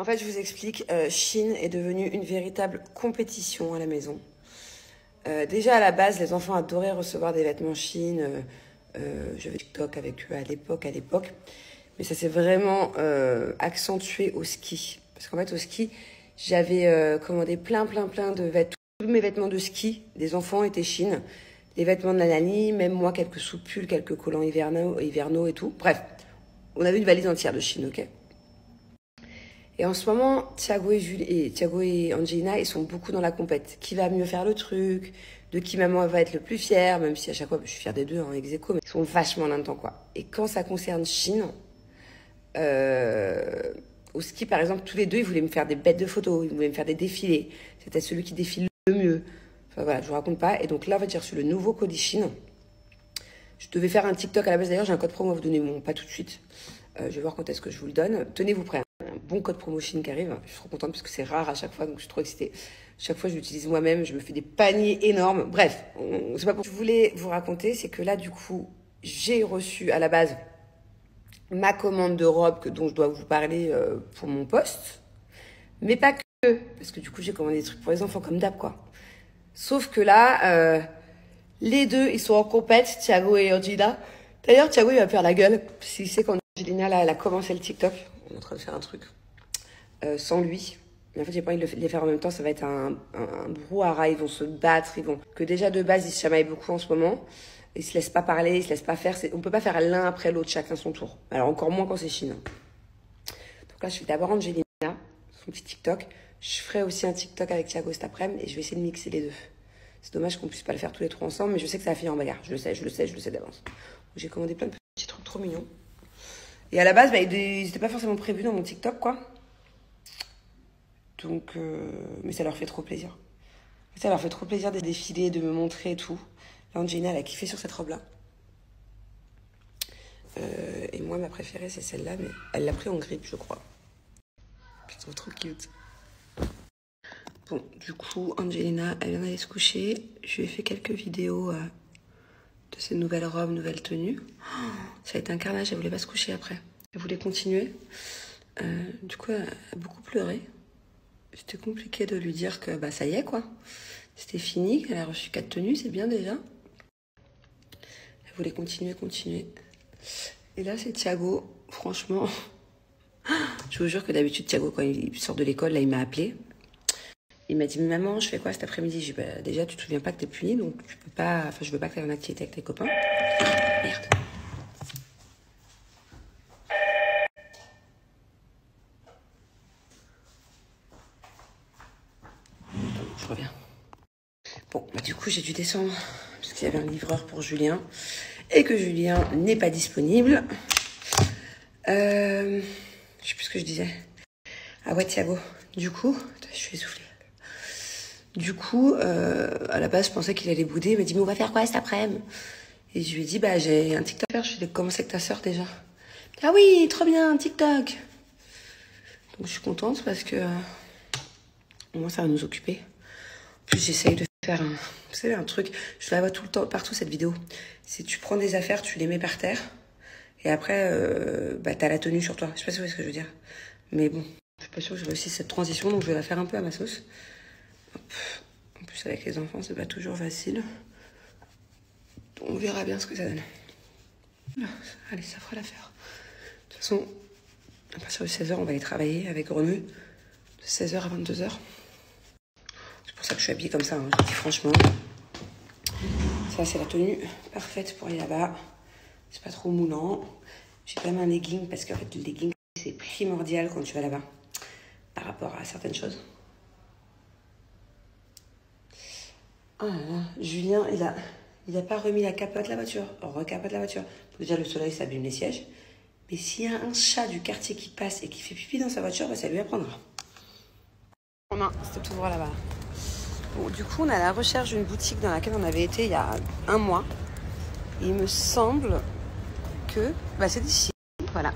fait, je vous explique, Shein est devenue une véritable compétition à la maison. Déjà, à la base, les enfants adoraient recevoir des vêtements Shein. J'avais TikTok avec eux à l'époque. Mais ça s'est vraiment accentué au ski. Parce qu'en fait, au ski, j'avais commandé plein de vêtements. Tous mes vêtements de ski des enfants étaient Shein. Les vêtements de Nanani, même moi, quelques soupules, quelques collants hivernaux et tout. Bref, on avait une valise entière de Shein, ok? Et en ce moment, Thiago et Angelina, ils sont beaucoup dans la compète. Qui va mieux faire le truc? De qui maman va être le plus fière? Même si à chaque fois, je suis fière des deux, hein, ex aequo, mais ils sont vachement là-dedans, quoi. Et quand ça concerne Shein, au ski, par exemple, tous les deux, ils voulaient me faire des bêtes de photos, ils voulaient me faire des défilés. C'était celui qui défile le mieux. Enfin voilà, je vous raconte pas. Et donc là, en fait, j'ai reçu le nouveau colis Shein. Je devais faire un TikTok à la base. D'ailleurs, j'ai un code promo à vous donner, bon, pas tout de suite. Je vais voir quand est-ce que je vous le donne. Tenez-vous prêts. Un bon code promo Shein qui arrive. Je suis trop contente parce que c'est rare à chaque fois, donc je suis trop excitée. Chaque fois, je l'utilise moi-même. Je me fais des paniers énormes. Bref, c'est pas pour... Je voulais vous raconter, c'est que là, du coup, j'ai reçu à la base ma commande de robe dont je dois vous parler pour mon poste. Mais pas que. Parce que du coup, j'ai commandé des trucs pour les enfants comme d'hab, quoi. Sauf que là, les deux, ils sont en compète, Thiago et Angelina. D'ailleurs, Thiago, il va faire la gueule. S'il sait qu'Angelina, là, elle a commencé le TikTok. On est en train de faire un truc sans lui. Mais en fait, j'ai pas envie de les faire en même temps. Ça va être un brouhaha. Ils vont se battre. Que déjà, de base, ils se chamaillent beaucoup en ce moment. Ils se laissent pas parler, ils se laissent pas faire. On peut pas faire l'un après l'autre, chacun son tour. Alors, encore moins quand c'est Shein. Donc là, je fais d'abord Angelina, son petit TikTok. Je ferai aussi un TikTok avec Thiago cet après-midi et je vais essayer de mixer les deux. C'est dommage qu'on puisse pas le faire tous les trois ensemble, mais je sais que ça va finir en bagarre. Je le sais d'avance. J'ai commandé plein de petits trucs trop mignons. Et à la base, ils n'étaient pas forcément prévus dans mon TikTok, quoi. Donc, mais ça leur fait trop plaisir. Ça leur fait trop plaisir de défiler, de me montrer et tout. Là, Angelina, elle a kiffé sur cette robe-là. Et moi, ma préférée, c'est celle-là, mais elle l'a pris en grippe, je crois. Je trouve trop cute. Bon, du coup, Angelina, elle vient d'aller se coucher. Je lui ai fait quelques vidéos de ses nouvelles robes, nouvelles tenues. Oh, ça a été un carnage, elle voulait pas se coucher après. Elle voulait continuer. Du coup, elle a beaucoup pleuré. C'était compliqué de lui dire que bah ça y est, quoi. C'était fini, qu'elle a reçu 4 tenues, c'est bien déjà. Elle voulait continuer. Et là, c'est Thiago. Franchement, je vous jure que d'habitude, Thiago, quand il sort de l'école, là, il m'a appelé. Il m'a dit, mais maman, je fais quoi cet après-midi? J'ai dit, bah, déjà, tu te souviens pas que t'es punie, donc tu peux pas, enfin, je veux pas que t'aies une activité avec tes copains. Merde. Je reviens. Bon, bah, du coup, j'ai dû descendre, parce qu'il y avait un livreur pour Julien, et que Julien n'est pas disponible. Je sais plus ce que je disais. Ah ouais, Thiago. Du coup, je suis essoufflée. Du coup, à la base, je pensais qu'il allait bouder. Il m'a dit, mais on va faire quoi cet après-midi? Et je lui ai dit, bah, j'ai un TikTok à faire. Je vais commencer avec ta sœur déjà. Ah oui, trop bien, un TikTok. Donc, je suis contente parce que au moins, ça va nous occuper. En plus, j'essaye de faire vous savez, un truc. Je la vois tout le temps, partout, cette vidéo. C'est tu prends des affaires, tu les mets par terre. Et après, bah, t'as la tenue sur toi. Je sais pas si vous voyez ce que je veux dire. Mais bon, je suis pas sûre que je réussisse cette transition. Donc, je vais la faire un peu à ma sauce. Hop. En plus, avec les enfants, c'est pas toujours facile. On verra bien ce que ça donne. Allez, ça fera l'affaire. De toute façon, à partir de 16h, on va aller travailler avec Remu. De 16h à 22h. C'est pour ça que je suis habillée comme ça, hein. Je dis franchement. Ça, c'est la tenue parfaite pour aller là-bas. C'est pas trop moulant. J'ai quand même un legging parce qu'en fait, le legging, c'est primordial quand tu vas là-bas. Par rapport à certaines choses. Ah là là, Julien, il a pas remis la capote de la voiture. Recapote la voiture. Déjà, le soleil, ça abîme les sièges. Mais s'il y a un chat du quartier qui passe et qui fait pipi dans sa voiture, bah, ça lui apprendra. Non, c'était tout droit là-bas. Bon, du coup, on est à la recherche d'une boutique dans laquelle on avait été il y a un mois. Et il me semble que... bah, c'est d'ici. Voilà.